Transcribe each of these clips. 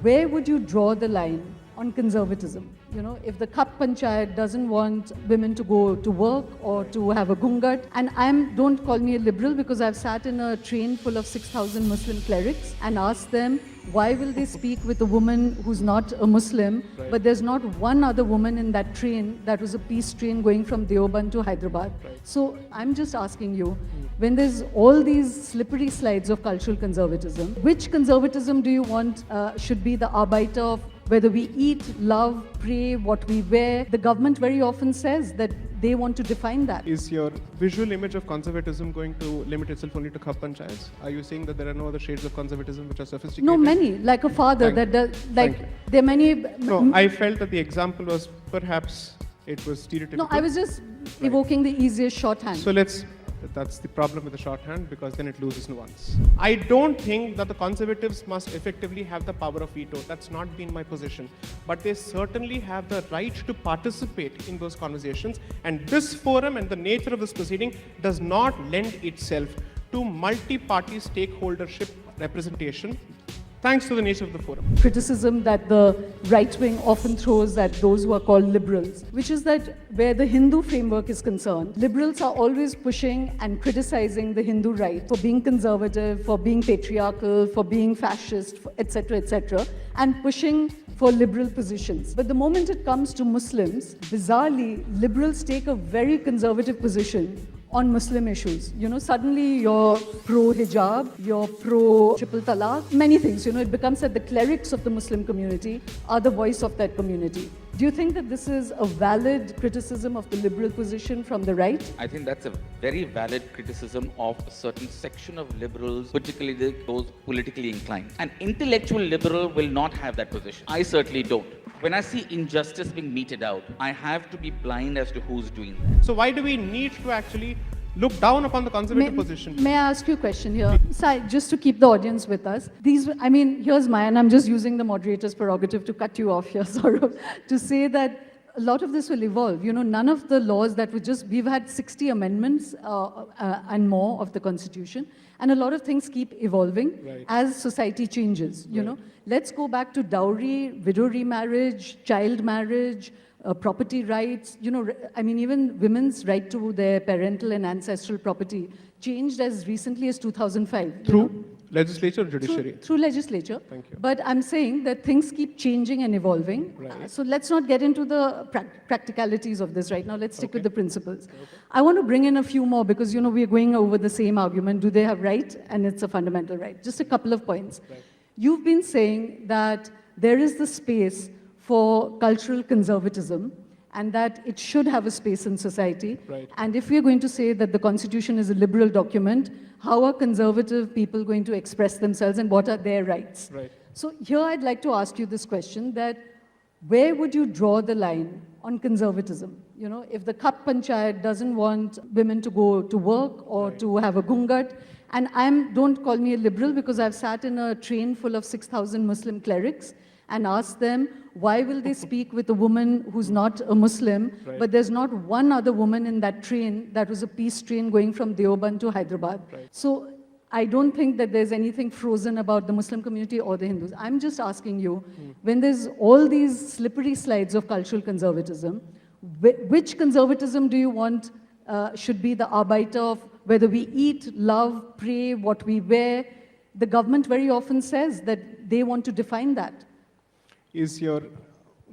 where would you draw the line on conservatism? You know, if the Kap Panchayat doesn't want women to go to work or to have a gungat, and don't call me a liberal because I've sat in a train full of 6,000 Muslim clerics and asked them, why will they speak with a woman who's not a Muslim, but there's not one other woman in that train that was a peace train going from Deoband to Hyderabad. So I'm just asking you, when there's all these slippery slides of cultural conservatism, which conservatism do you want should be the arbiter of whether we eat, love, pray, what we wear? The government very often says that they want to define that. Is your visual image of conservatism going to limit itself only to Kap Panchayats? Are you saying that there are no other shades of conservatism which are sophisticated? No, many. Like a father that does, like there are many. No, I felt that the example was perhaps it was stereotypical. No, I was just evoking the easiest shorthand. So that's the problem with the shorthand, because then it loses nuance. I don't think that the conservatives must effectively have the power of veto. That's not been my position. But they certainly have the right to participate in those conversations. And this forum and the nature of this proceeding does not lend itself to multi-party stakeholdership representation, thanks to the nature of the forum. Criticism that the right wing often throws at those who are called liberals, which is that where the Hindu framework is concerned, liberals are always pushing and criticizing the Hindu right for being conservative, for being patriarchal, for being fascist, etc., and pushing for liberal positions. But the moment it comes to Muslims, bizarrely, liberals take a very conservative position on Muslim issues. You know, suddenly you're pro-hijab, you're pro-triple talaq, many things. You know, it becomes that the clerics of the Muslim community are the voice of that community. Do you think that this is a valid criticism of the liberal position from the right? I think that's a very valid criticism of a certain section of liberals, particularly those politically inclined. An intellectual liberal will not have that position. I certainly don't. When I see injustice being meted out, I have to be blind as to who's doing that. So why do we need to actually look down upon the conservative position? May I ask you a question here? Sai, just to keep the audience with us. Here's mine. I'm just using the moderator's prerogative to cut you off here, sort of, to say that a lot of this will evolve. You know, none of the laws that we've had 60 amendments and more of the Constitution, and a lot of things keep evolving as society changes, you know. Let's go back to dowry, widow remarriage, child marriage, property rights, you know, even women's right to their parental and ancestral property changed as recently as 2005. Through legislature or judiciary? Through legislature. Thank you. But I'm saying that things keep changing and evolving. So let's not get into the practicalities of this right now. Let's stick with the principles. I want to bring in a few more because, you know, we're going over the same argument. Do they have right? And it's a fundamental right. Just a couple of points. You've been saying that there is the space for cultural conservatism and that it should have a space in society. And if we're going to say that the Constitution is a liberal document, how are conservative people going to express themselves and what are their rights? So here I'd like to ask you this question, that where would you draw the line on conservatism? You know, if the Kap Panchayat doesn't want women to go to work or to have a gungat, and don't call me a liberal because I've sat in a train full of 6,000 Muslim clerics and asked them, why will they speak with a woman who's not a Muslim, but there's not one other woman in that train that was a peace train going from Deoband to Hyderabad. So I don't think that there's anything frozen about the Muslim community or the Hindus. I'm just asking you, when there's all these slippery slides of cultural conservatism, which conservatism do you want should be the arbiter of whether we eat, love, pray, what we wear? The government very often says that they want to define that. Is your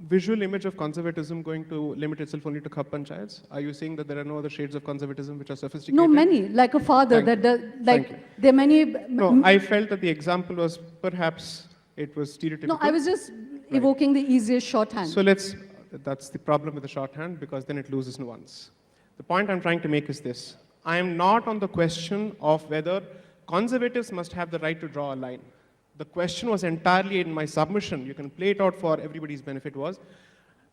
visual image of conservatism going to limit itself only to Kap Panchayats? Are you saying that there are no other shades of conservatism which are sophisticated? No, many. Like a father that does, there are many. No, I felt that the example was perhaps it was stereotypical. No, I was just evoking the easiest shorthand. So that's the problem with the shorthand, because then it loses nuance. The point I'm trying to make is this. I am not on the question of whether conservatives must have the right to draw a line. The question was entirely in my submission. You can play it out for everybody's benefit. Was,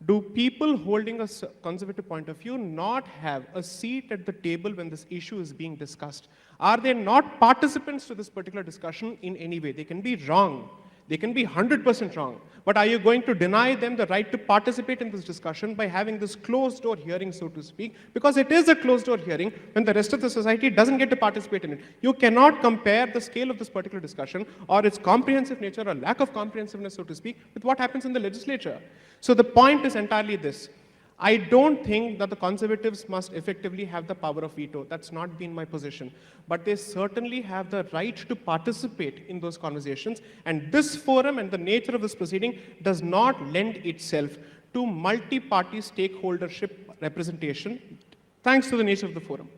do people holding a conservative point of view not have a seat at the table when this issue is being discussed? Are they not participants to this particular discussion in any way? They can be wrong. They can be 100% wrong. But are you going to deny them the right to participate in this discussion by having this closed door hearing, so to speak? Because it is a closed door hearing when the rest of the society doesn't get to participate in it. You cannot compare the scale of this particular discussion or its comprehensive nature or lack of comprehensiveness, so to speak, with what happens in the legislature. So the point is entirely this. I don't think that the conservatives must effectively have the power of veto. That's not been my position. But they certainly have the right to participate in those conversations. And this forum and the nature of this proceeding does not lend itself to multi-party stakeholdership representation, thanks to the nature of the forum.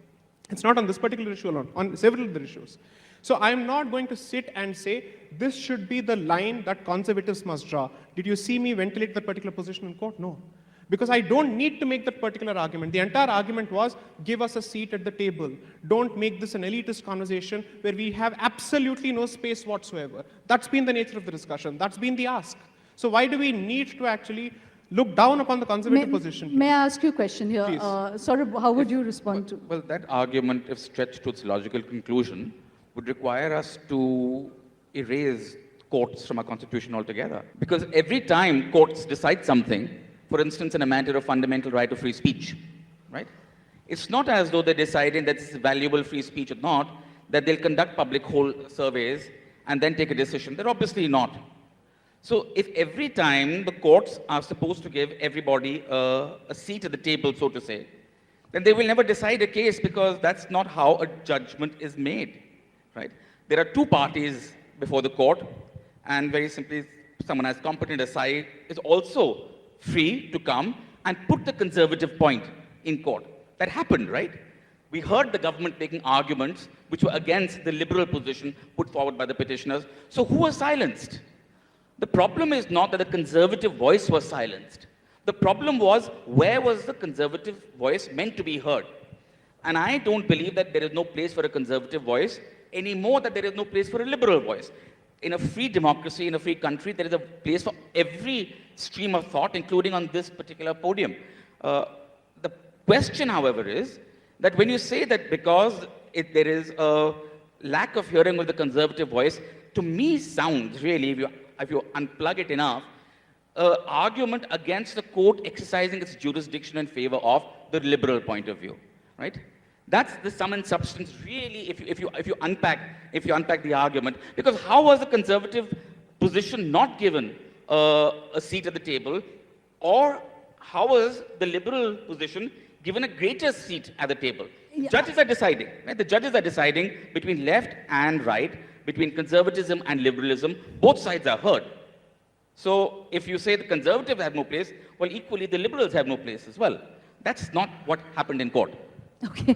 It's not on this particular issue alone, on several other issues. So I'm not going to sit and say, this should be the line that conservatives must draw. Did you see me ventilate that particular position in court? No. Because I don't need to make that particular argument. The entire argument was, give us a seat at the table. Don't make this an elitist conversation where we have absolutely no space whatsoever. That's been the nature of the discussion. That's been the ask. So why do we need to actually look down upon the conservative position? May I ask you a question here? Please. Saurabh, how would you respond to? Well, that argument, if stretched to its logical conclusion, would require us to erase courts from our constitution altogether. Because every time courts decide something, for instance, in a matter of fundamental right of free speech, right? It's not as though they're deciding that this is valuable free speech or not, that they'll conduct public whole surveys and then take a decision. They're obviously not. So if every time the courts are supposed to give everybody a seat at the table, so to say, then they will never decide a case because that's not how a judgment is made, right? There are two parties before the court, and very simply, someone as competent as Sai is also free to come and put the conservative point in court. That happened, right? We heard the government making arguments which were against the liberal position put forward by the petitioners. So who was silenced? The problem is not that the conservative voice was silenced. The problem was, where was the conservative voice meant to be heard? And I don't believe that there is no place for a conservative voice any more than there is no place for a liberal voice. In a free democracy, in a free country, there is a place for every stream of thought, including on this particular podium. The question, however, is that when you say that because there is a lack of hearing with the conservative voice, to me sounds really, if you unplug it enough, argument against the court exercising its jurisdiction in favor of the liberal point of view, right? That's the sum and substance, really, if you unpack the argument. Because how was the conservative position not given a seat at the table, or how was the liberal position given a greater seat at the table? Yeah. Judges are deciding, right? The judges are deciding between left and right, between conservatism and liberalism. Both sides are heard. So if you say the conservatives have no place, well, equally the liberals have no place as well. That's not what happened in court. Okay.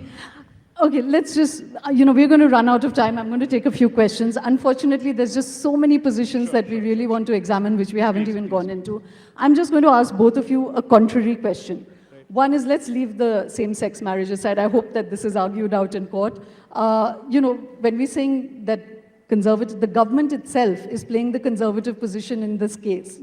Okay, let's just, we're going to run out of time. I'm going to take a few questions. Unfortunately, there's just so many positions that we really want to examine, which we haven't even gone into. I'm just going to ask both of you a contrary question. One is, let's leave the same-sex marriage aside. I hope that this is argued out in court. When we're saying that the government itself is playing the conservative position in this case,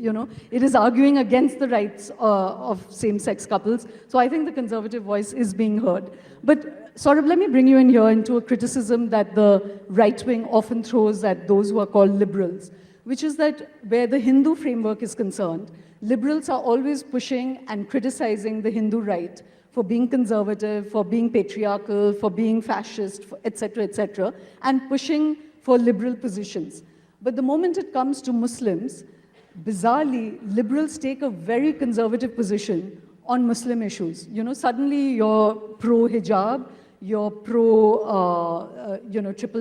it is arguing against the rights of same-sex couples. So I think the conservative voice is being heard. But Saurabh, let me bring you in here into a criticism that the right wing often throws at those who are called liberals, which is that where the Hindu framework is concerned, liberals are always pushing and criticizing the Hindu right for being conservative, for being patriarchal, for being fascist, etc., and pushing for liberal positions. But the moment it comes to Muslims, bizarrely, liberals take a very conservative position on Muslim issues. Suddenly you're pro-hijab, you're triple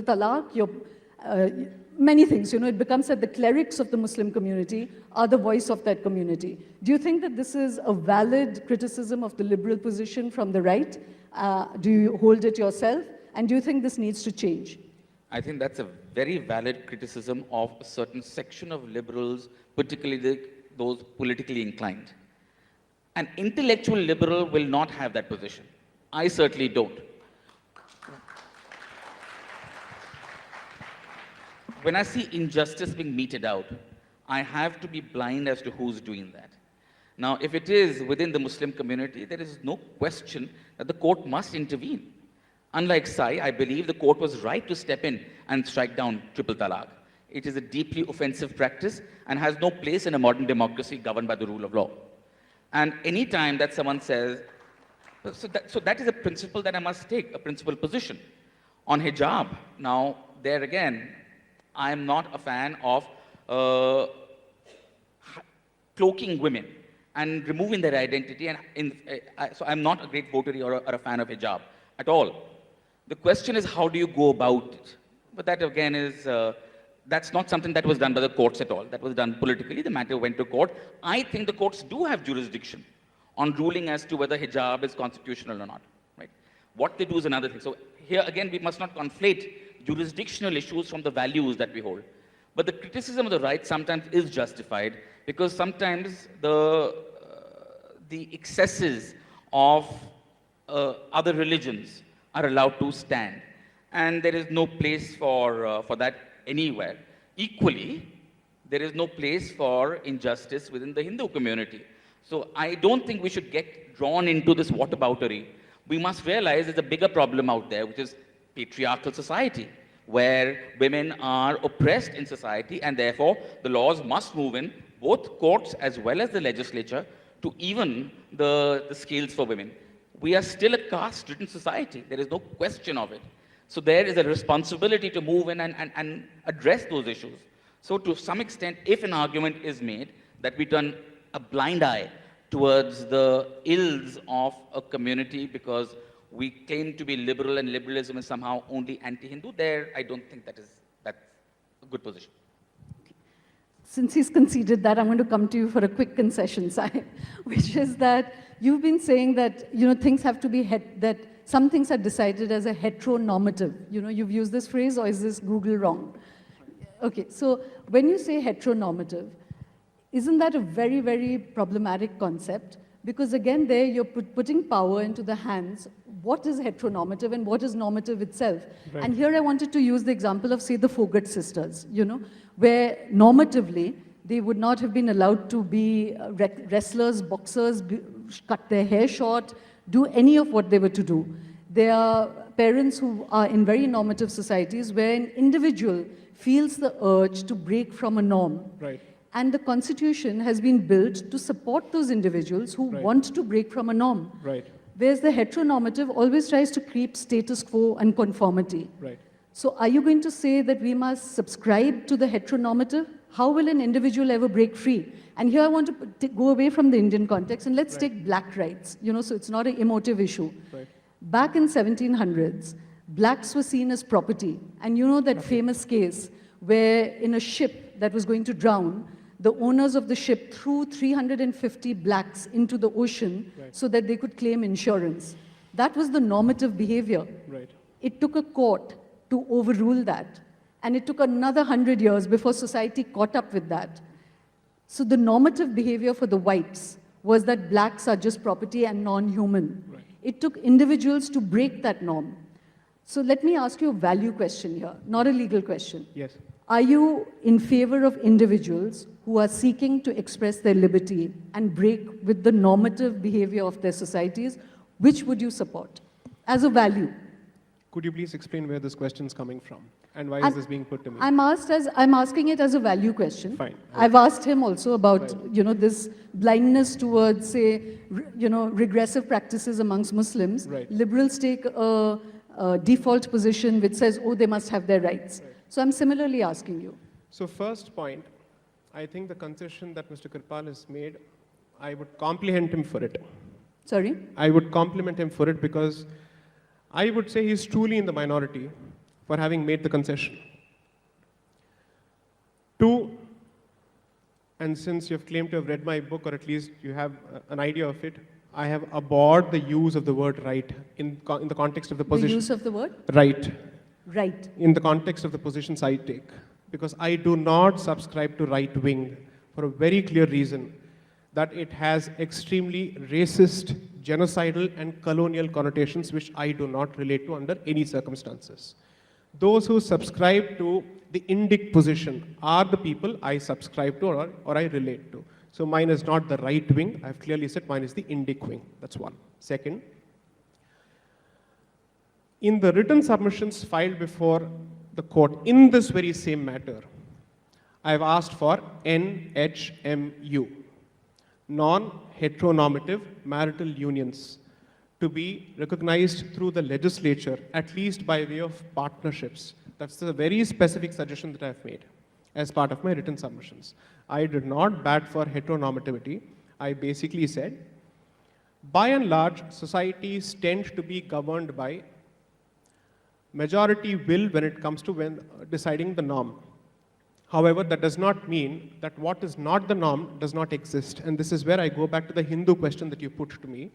talaq, you're many things. It becomes that the clerics of the Muslim community are the voice of that community. Do you think that this is a valid criticism of the liberal position from the right? Do you hold it yourself? And do you think this needs to change? I think that's a very valid criticism of a certain section of liberals, particularly those politically inclined. An intellectual liberal will not have that position. I certainly don't. When I see injustice being meted out, I have to be blind as to who's doing that. Now, if it is within the Muslim community, there is no question that the court must intervene. Unlike Sai, I believe the court was right to step in and strike down triple talaq. It is a deeply offensive practice and has no place in a modern democracy governed by the rule of law. And any time that someone says, so that is a principle that I must take, a principal position. On hijab, now, there again, I am not a fan of cloaking women and removing their identity. So I'm not a great votary or a fan of hijab at all. The question is, how do you go about it? But that again is, that's not something that was done by the courts at all. That was done politically. The matter went to court. I think the courts do have jurisdiction on ruling as to whether hijab is constitutional or not. Right? What they do is another thing. So here again, we must not conflate jurisdictional issues from the values that we hold. But the criticism of the right sometimes is justified because sometimes the excesses of other religions are allowed to stand. And there is no place for that anywhere. Equally, there is no place for injustice within the Hindu community. So I don't think we should get drawn into this whataboutery. We must realize there's a bigger problem out there, which is patriarchal society, where women are oppressed in society, and therefore the laws must move in, both courts as well as the legislature, to even the scales for women. We are still a caste-ridden society. There is no question of it. So there is a responsibility to move in and address those issues. So to some extent, if an argument is made that we turn a blind eye towards the ills of a community because we claim to be liberal and liberalism is somehow only anti-Hindu, there I don't think that's a good position. Since he's conceded that, I'm going to come to you for a quick concession, Sai, which is that you've been saying that, things have to be, that some things are decided as a heteronormative. You've used this phrase, or is this Google wrong? Okay, so when you say heteronormative, isn't that a very, very problematic concept? Because again, there you're putting power into the hands. What is heteronormative and what is normative itself? Right. And here I wanted to use the example of, say, the Fogart sisters, where normatively, they would not have been allowed to be wrestlers, boxers, cut their hair short, do any of what they were to do. They are parents who are in very normative societies where an individual feels the urge to break from a norm. Right. And the Constitution has been built to support those individuals who want to break from a norm. Right. Whereas the heteronormative always tries to keep status quo and conformity. Right. So are you going to say that we must subscribe to the heteronormative? How will an individual ever break free? And here I want to go away from the Indian context and let's take black rights, so it's not an emotive issue. Right. Back in 1700s, blacks were seen as property. And that famous case where in a ship that was going to drown, the owners of the ship threw 350 blacks into the ocean so that they could claim insurance. That was the normative behavior. Right. It took a court to overrule that. And it took another 100 years before society caught up with that. So the normative behavior for the whites was that blacks are just property and non-human. Right. It took individuals to break that norm. So let me ask you a value question here, not a legal question. Yes. Are you in favor of individuals who are seeking to express their liberty and break with the normative behavior of their societies? Which would you support as a value? Could you please explain where this question is coming from? And why is this being put to me? I'm asking it as a value question. Fine. I've asked him also about, this blindness towards, say, regressive practices amongst Muslims. Right. Liberals take a default position which says, oh, they must have their rights. Right. So I'm similarly asking you. So first point, I think the concession that Mr. Kirpal has made, I would compliment him for it. Sorry? I would compliment him for it because I would say he's truly in the minority for having made the concession. Two, and since you have claimed to have read my book, or at least you have an idea of it, I have abhorred the use of the word right in the context of the position. The use of the word? Right. Right. In the context of the positions I take. Because I do not subscribe to right wing for a very clear reason, that it has extremely racist, genocidal, and colonial connotations which I do not relate to under any circumstances. Those who subscribe to the Indic position are the people I subscribe to or I relate to. So mine is not the right wing. I've clearly said mine is the Indic wing. That's one. Second, in the written submissions filed before the court in this very same matter, I've asked for NHMU, non-heteronormative marital unions, to be recognized through the legislature, at least by way of partnerships. That's a very specific suggestion that I've made as part of my written submissions. I did not bat for heteronormativity. I basically said, by and large, societies tend to be governed by majority will when it comes to when deciding the norm. However, that does not mean that what is not the norm does not exist. And this is where I go back to the Hindu question that you put to me.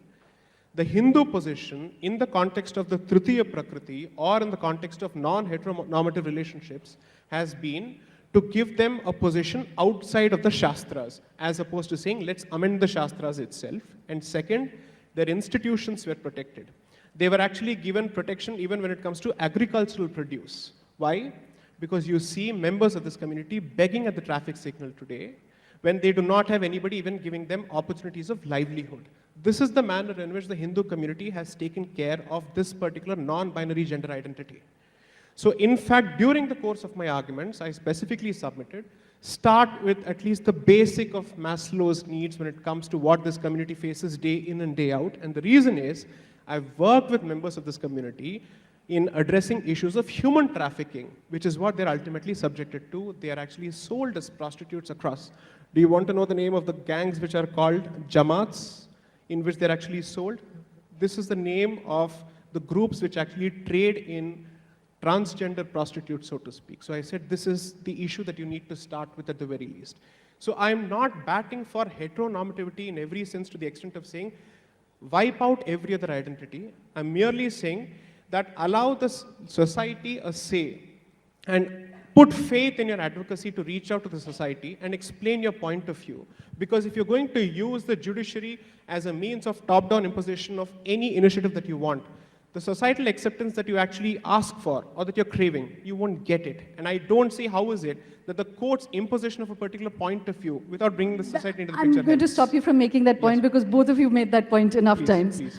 The Hindu position in the context of the Tritiya Prakriti or in the context of non-heteronormative relationships has been to give them a position outside of the Shastras, as opposed to saying, let's amend the Shastras itself. And second, their institutions were protected. They were actually given protection even when it comes to agricultural produce. Why? Because you see members of this community begging at the traffic signal today when they do not have anybody even giving them opportunities of livelihood. This is the manner in which the Hindu community has taken care of this particular non-binary gender identity. So in fact, during the course of my arguments, I specifically submitted, start with at least the basic of Maslow's needs when it comes to what this community faces day in and day out. And the reason is, I've worked with members of this community in addressing issues of human trafficking, which is what they're ultimately subjected to. They are actually sold as prostitutes across. Do you want to know the name of the gangs which are called Jamaats, in which they're actually sold? This is the name of the groups which actually trade in transgender prostitutes, so to speak. So I said this is the issue that you need to start with at the very least. So I'm not batting for heteronormativity in every sense to the extent of saying wipe out every other identity. I'm merely saying that allow the society a say and put faith in your advocacy to reach out to the society and explain your point of view. Because if you're going to use the judiciary as a means of top-down imposition of any initiative that you want, the societal acceptance that you actually ask for or that you're craving, you won't get it. And I don't see how is it that the court's imposition of a particular point of view without bringing the society into the picture. I'm going to stop you from making that point because both of you made that point enough times. Please.